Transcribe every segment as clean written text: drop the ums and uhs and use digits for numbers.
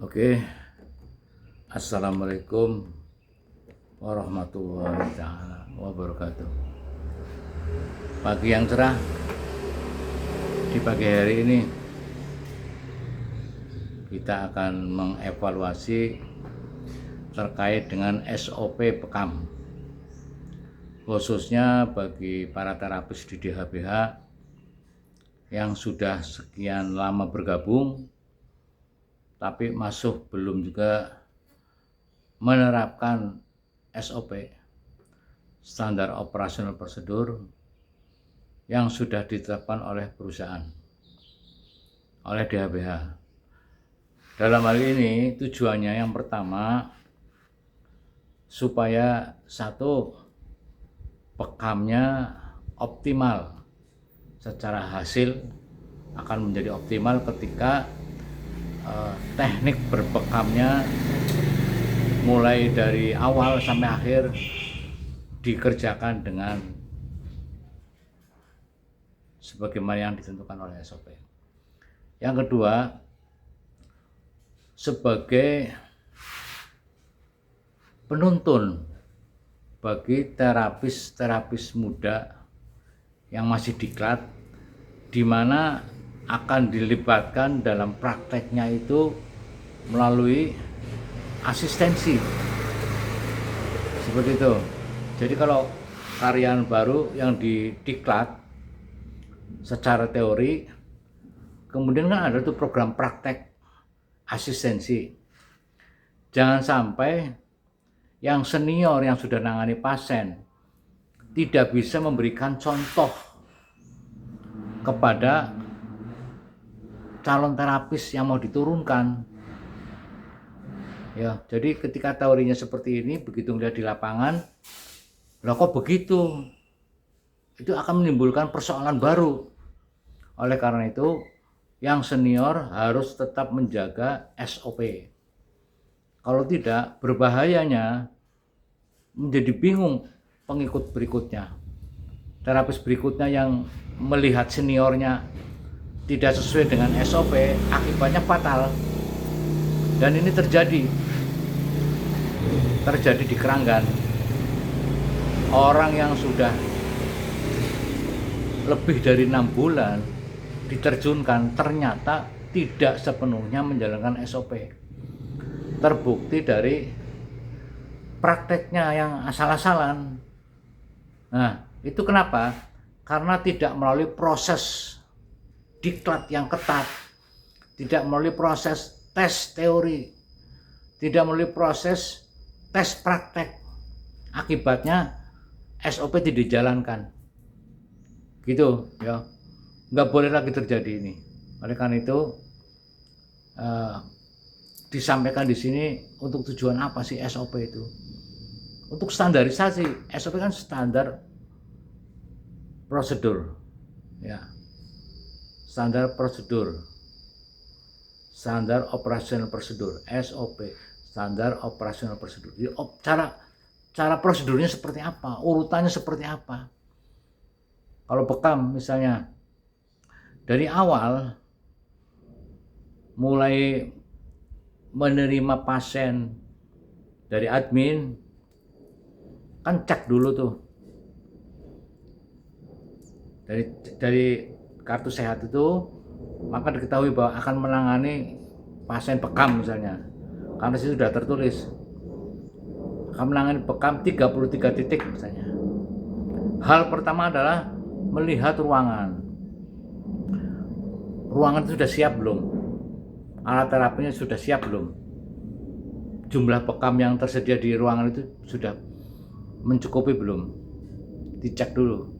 Oke, Assalamualaikum warahmatullahi taala wabarakatuh. Pagi yang cerah di pagi hari ini kita akan mengevaluasi terkait dengan SOP Bekam, khususnya bagi para terapis di DHBH yang sudah sekian lama bergabung tapi masuk belum juga menerapkan SOP, standar operasional prosedur, yang sudah ditetapkan oleh perusahaan, oleh DHBH. Dalam hal ini tujuannya yang pertama, supaya satu, Bekamnya optimal, secara hasil akan menjadi optimal ketika teknik berbekamnya mulai dari awal sampai akhir dikerjakan dengan sebagaimana yang ditentukan oleh SOP. Yang kedua, sebagai penuntun bagi terapis muda yang masih diklat, di mana akan dilibatkan dalam prakteknya itu melalui asistensi, seperti itu. Jadi kalau karyawan baru yang didiklat secara teori, kemudian kan ada tuh program praktek asistensi. Jangan sampai yang senior yang sudah nangani pasien tidak bisa memberikan contoh kepada calon terapis yang mau diturunkan. Ya, jadi ketika teorinya seperti ini, begitu melihat di lapangan, loh kok begitu? Itu akan menimbulkan persoalan baru. Oleh karena itu, yang senior harus tetap menjaga SOP. Kalau tidak, berbahayanya menjadi bingung pengikut berikutnya. Terapis berikutnya yang melihat seniornya tidak sesuai dengan SOP, akibatnya fatal. Dan ini terjadi di Keranggan. Orang yang sudah lebih dari 6 bulan diterjunkan ternyata tidak sepenuhnya menjalankan SOP. Terbukti dari prakteknya yang asal-asalan. Nah, itu kenapa? Karena tidak melalui proses diklat yang ketat, tidak melalui proses tes teori, tidak melalui proses tes praktek. Akibatnya SOP tidak dijalankan, gitu ya. Nggak boleh lagi terjadi ini. Oleh karena itu disampaikan di sini untuk tujuan apa sih SOP itu? Untuk standarisasi. SOP kan standar prosedur, ya. Standar prosedur, standar operasional prosedur, SOP, standar operasional prosedur. Jadi cara prosedurnya seperti apa, urutannya seperti apa. Kalau bekam misalnya dari awal mulai menerima pasien dari admin, kan cek dulu tuh dari kartu sehat itu, maka diketahui bahwa akan menangani pasien bekam misalnya, karena situ sudah tertulis akan menangani bekam 33 titik misalnya. Hal pertama adalah melihat ruangan itu sudah siap belum, alat terapinya sudah siap belum, jumlah bekam yang tersedia di ruangan itu sudah mencukupi belum, dicek dulu.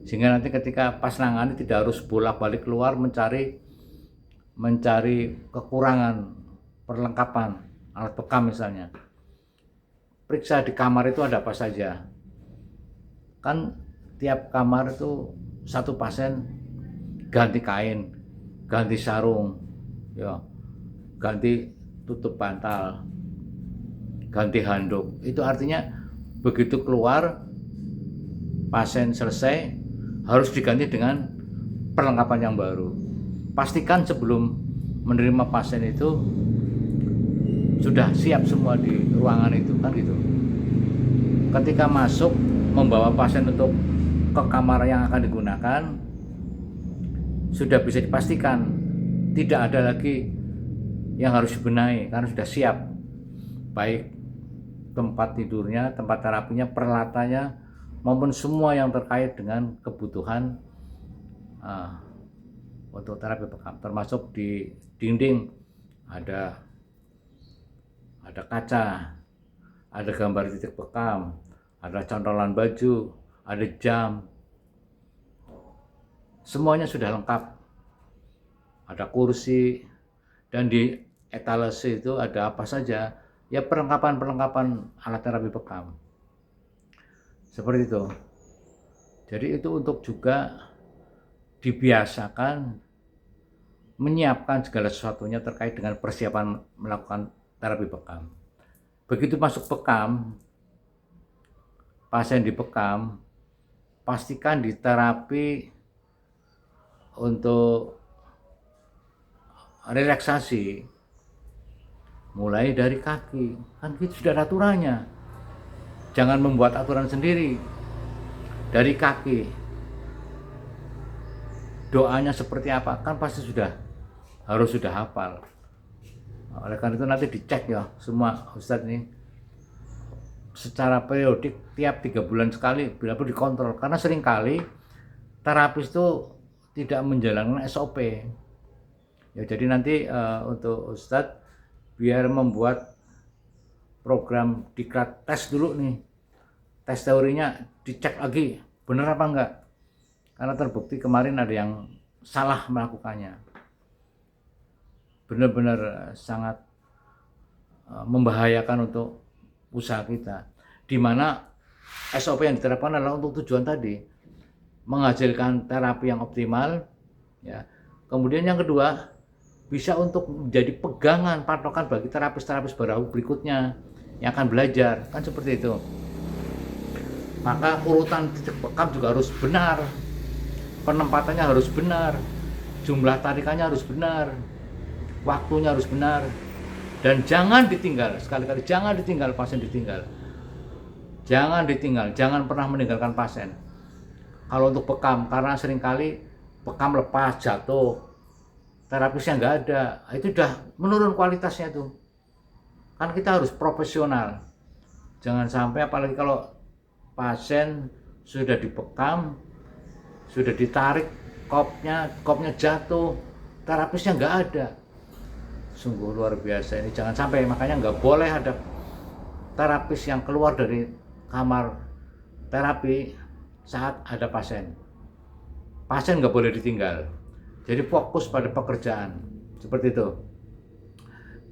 Sehingga nanti ketika pas nangani tidak harus bolak-balik keluar mencari kekurangan perlengkapan alat bekam misalnya. Periksa di kamar itu ada apa saja. Kan tiap kamar itu satu pasien ganti kain, ganti sarung, ya, ganti tutup bantal, ganti handuk. Itu artinya begitu keluar pasien selesai harus diganti dengan perlengkapan yang baru. Pastikan sebelum menerima pasien itu sudah siap semua di ruangan itu kan gitu. Ketika masuk membawa pasien untuk ke kamar yang akan digunakan, sudah bisa dipastikan tidak ada lagi yang harus dibenahi karena sudah siap, baik tempat tidurnya, tempat terapinya, peralatannya, maupun semua yang terkait dengan kebutuhan untuk terapi bekam, termasuk di dinding ada kaca, ada gambar titik bekam, ada cantolan baju, ada jam, semuanya sudah lengkap, ada kursi, dan di etalase itu ada apa saja, ya perlengkapan alat terapi bekam, seperti itu. Jadi itu untuk juga dibiasakan menyiapkan segala sesuatunya terkait dengan persiapan melakukan terapi bekam. Begitu masuk bekam, pasien di bekam, pastikan di terapi untuk relaksasi mulai dari kaki, kan itu sudah ada aturannya. Jangan membuat aturan sendiri. Dari kaki, doanya seperti apa kan pasti harus sudah hafal. Oleh karena itu nanti dicek ya semua Ustadz ini secara periodik, tiap 3 bulan sekali bila perlu dikontrol, karena seringkali terapis itu tidak menjalankan SOP ya. Jadi nanti untuk Ustadz biar membuat program diklat tes dulu nih, tes teorinya dicek lagi benar apa enggak, karena terbukti kemarin ada yang salah melakukannya, benar-benar sangat membahayakan untuk usaha kita, di mana SOP yang diterapkan adalah untuk tujuan tadi, menghasilkan terapi yang optimal ya. Kemudian yang kedua, bisa untuk menjadi pegangan patokan bagi terapis-terapis baru berikutnya yang akan belajar, kan seperti itu. Maka urutan titik bekam juga harus benar, penempatannya harus benar, jumlah tarikannya harus benar, waktunya harus benar, dan jangan ditinggal. Sekali-kali jangan ditinggal, pasien ditinggal, jangan pernah meninggalkan pasien kalau untuk bekam, karena seringkali bekam lepas, jatuh, terapisnya nggak ada, itu udah menurun kualitasnya tuh. Kan kita harus profesional, jangan sampai apalagi kalau pasien sudah dibekam, sudah ditarik kopnya jatuh, terapisnya nggak ada, sungguh luar biasa ini. Jangan sampai, makanya nggak boleh ada terapis yang keluar dari kamar terapi saat ada pasien nggak boleh ditinggal. Jadi fokus pada pekerjaan, seperti itu.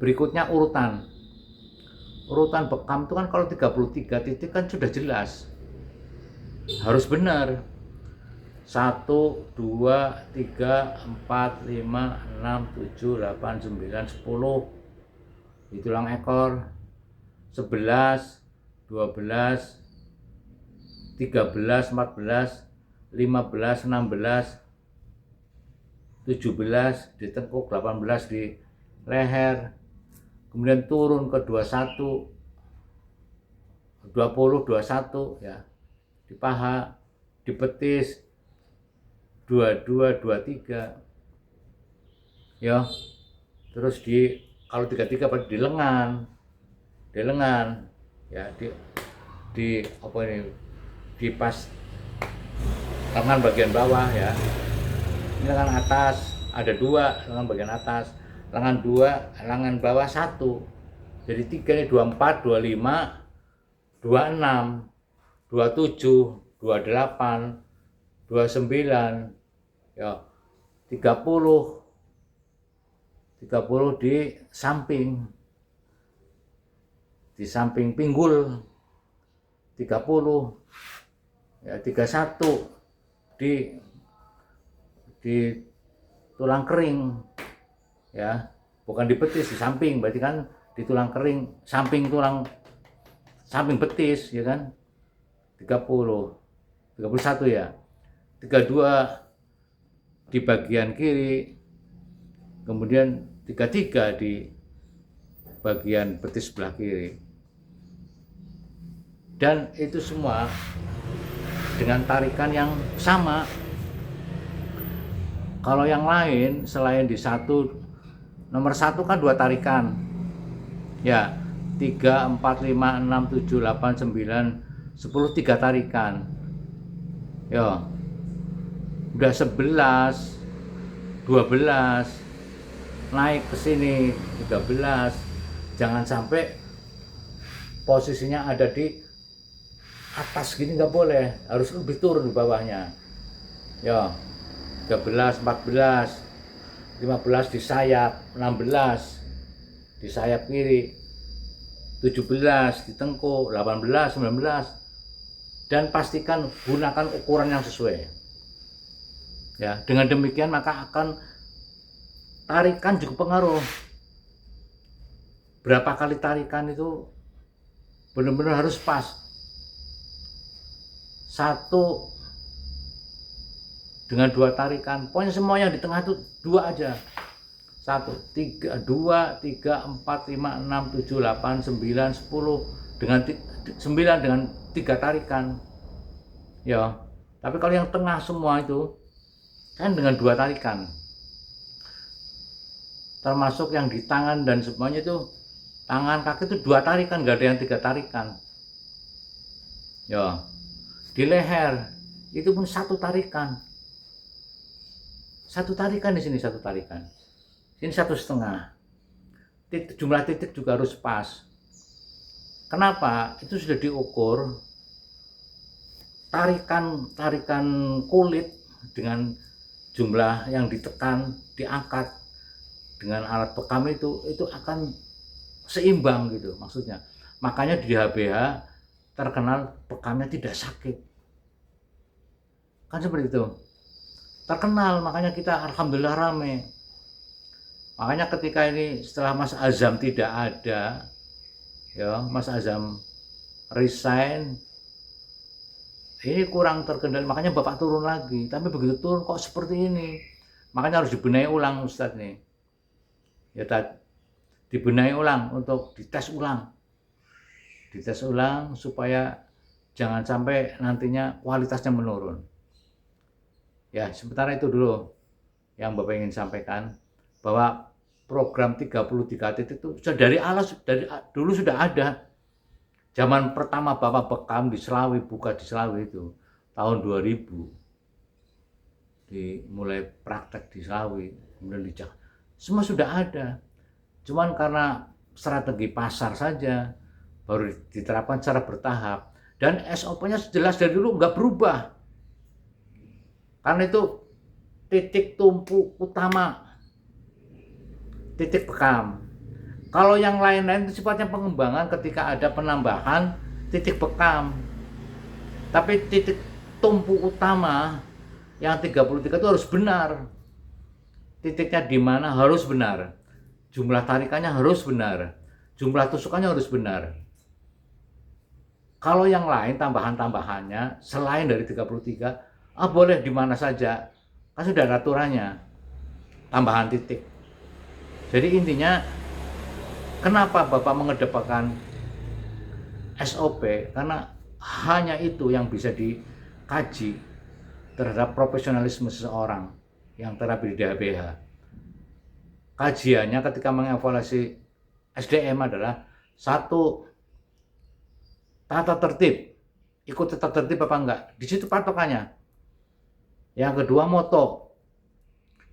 Berikutnya urutan bekam itu kan kalau 33 titik kan sudah jelas, harus benar. 1, 2, 3, 4, 5, 6, 7, 8, 9, 10 di tulang ekor, 11, 12, 13, 14, 15, 16, 17 di tengkuk, 18 di leher, kemudian turun ke 21, 20, 21 ya di paha, di betis, 22, 23 ya. Terus kalau 33 di lengan ya, di apa ini, di pas lengan bagian bawah ya. Ini lengan atas ada 2, lengan bagian atas, lengan 2, lengan bawah 1. Jadi 3 ini 24, 25, 26, 27, 28, 29 ya, 30 di samping pinggul, 30 ya, 31 di tulang kering ya, bukan di betis, di samping, berarti kan di tulang kering, samping betis ya kan. 31 ya, 32 di bagian kiri, kemudian 33 di bagian betis sebelah kiri. Dan itu semua dengan tarikan yang sama. Kalau yang lain selain di nomor 1 kan 2 tarikan. Ya, 3, 4, 5, 6, 7, 8, 9, 10, 3 tarikan. Ya. Udah 11, 12, naik ke sini 13. Jangan sampai posisinya ada di atas gini, nggak boleh, harus lebih turun di bawahnya. Ya, 13, 14, 15 di sayap, 16 di sayap kiri, 17 di tengkuk, 18, 19, dan pastikan gunakan ukuran yang sesuai. Ya, dengan demikian maka akan tarikan juga pengaruh. Berapa kali tarikan itu benar-benar harus pas. 1 dengan 2 tarikan, pokoknya semuanya di tengah itu 2 aja. 1, 3, 2, 3, 4, 5, 6, 7, 8, 9, 10 dengan 9 dengan 3 tarikan. Ya, tapi kalau yang tengah semua itu kan dengan 2 tarikan. Termasuk yang di tangan dan semuanya itu, tangan kaki itu 2 tarikan, nggak ada yang 3 tarikan. Ya, di leher itu pun 1 tarikan. 1 tarikan di sini, 1 tarikan. Ini 1,5. Jumlah titik juga harus pas. Kenapa? Itu sudah diukur. Tarikan kulit dengan jumlah yang ditekan, diangkat dengan alat bekam itu akan seimbang gitu maksudnya. Makanya di HBH terkenal bekamnya tidak sakit. Kan seperti itu. Terkenal, makanya kita alhamdulillah rame. Makanya ketika ini setelah Mas Azam tidak ada, ya Mas Azam resign, ini kurang terkendali, makanya Bapak turun lagi. Tapi begitu turun kok seperti ini, makanya harus dibenahi ulang Ustadz nih. Ya dibenahi ulang untuk dites ulang supaya jangan sampai nantinya kualitasnya menurun. Ya, sementara itu dulu yang Bapak ingin sampaikan, bahwa program 33 titik itu sudah dari dulu sudah ada. Zaman pertama Bapak bekam di Selawi, buka di Selawi itu tahun 2000. Mulai praktek di Selawi, kemudian di Jakarta. Semua sudah ada. Cuman karena strategi pasar saja baru diterapkan secara bertahap, dan SOP-nya jelas dari dulu nggak berubah. Karena itu titik tumpu utama titik bekam. Kalau yang lain-lain itu sifatnya pengembangan ketika ada penambahan titik bekam. Tapi titik tumpu utama yang 33 itu harus benar. Titiknya di mana harus benar. Jumlah tarikannya harus benar. Jumlah tusukannya harus benar. Kalau yang lain tambahan-tambahannya selain dari 33, boleh di mana saja. Kan sudah ada aturannya. Tambahan titik. Jadi intinya, kenapa Bapak mengedepankan SOP? Karena hanya itu yang bisa dikaji terhadap profesionalisme seseorang yang terapi di DHBH. Kajiannya ketika mengevaluasi SDM adalah 1, tata tertib. Ikut tata tertib apa enggak? Di situ patokannya. Yang kedua, moto.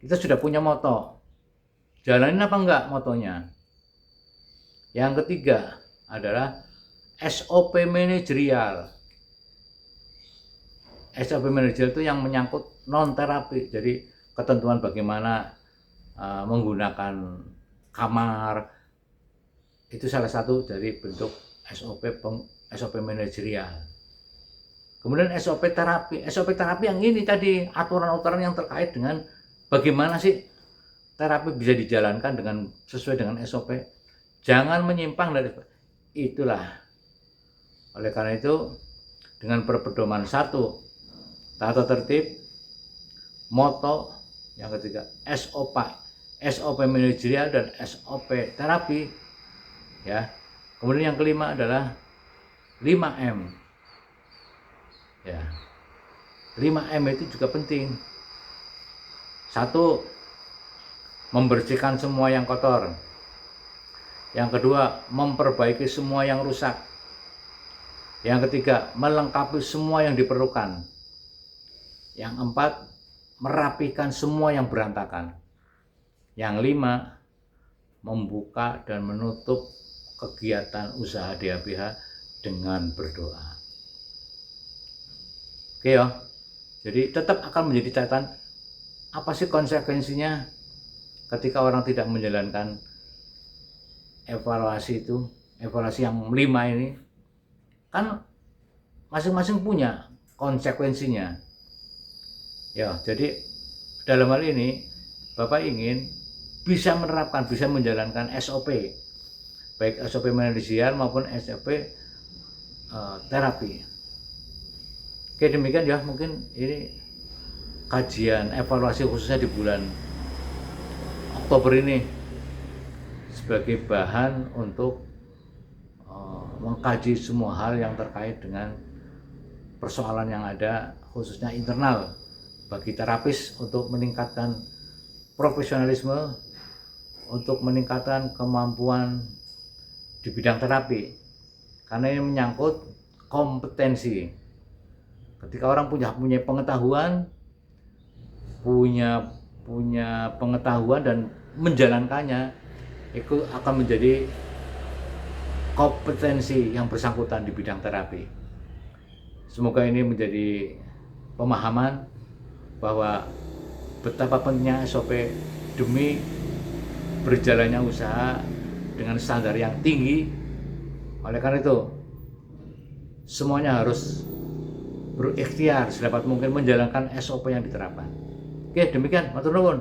Kita sudah punya moto. Jalanin apa enggak motonya? Yang ketiga adalah SOP manajerial. SOP manajerial itu yang menyangkut non-terapi. Jadi ketentuan bagaimana menggunakan kamar. Itu salah satu dari bentuk SOP manajerial. Kemudian SOP terapi. SOP terapi yang ini tadi, aturan-aturan yang terkait dengan bagaimana sih terapi bisa dijalankan dengan sesuai dengan SOP. Jangan menyimpang dari itulah. Oleh karena itu, dengan berpedoman 1, tata tertib, moto, yang ketiga SOP manajerial dan SOP terapi, ya. Kemudian yang kelima adalah 5M. Ya. 5M itu juga penting. Satu, membersihkan semua yang kotor. Yang kedua, memperbaiki semua yang rusak. Yang ketiga, melengkapi semua yang diperlukan. Yang empat, merapikan semua yang berantakan. Yang lima, membuka dan menutup kegiatan usaha DHBH dengan berdoa. Oke ya. Jadi tetap akan menjadi catatan apa sih konsekuensinya ketika orang tidak menjalankan evaluasi itu, evaluasi yang 5 ini. Kan masing-masing punya konsekuensinya. Ya, jadi dalam hal ini Bapak ingin bisa menerapkan, bisa menjalankan SOP, baik SOP manajerial maupun SOP terapi. Oke, demikian ya, mungkin ini kajian evaluasi khususnya di bulan Oktober ini sebagai bahan untuk mengkaji semua hal yang terkait dengan persoalan yang ada khususnya internal bagi terapis untuk meningkatkan profesionalisme, untuk meningkatkan kemampuan di bidang terapi, karena ini menyangkut kompetensi. Ketika orang punya pengetahuan, punya pengetahuan dan menjalankannya, itu akan menjadi kompetensi yang bersangkutan di bidang terapi. Semoga ini menjadi pemahaman bahwa betapa pentingnya SOP demi berjalannya usaha dengan standar yang tinggi. Oleh karena itu, semuanya harus berikhtiar sedapat mungkin menjalankan SOP yang diterapkan. Oke, demikian, matur nuwun.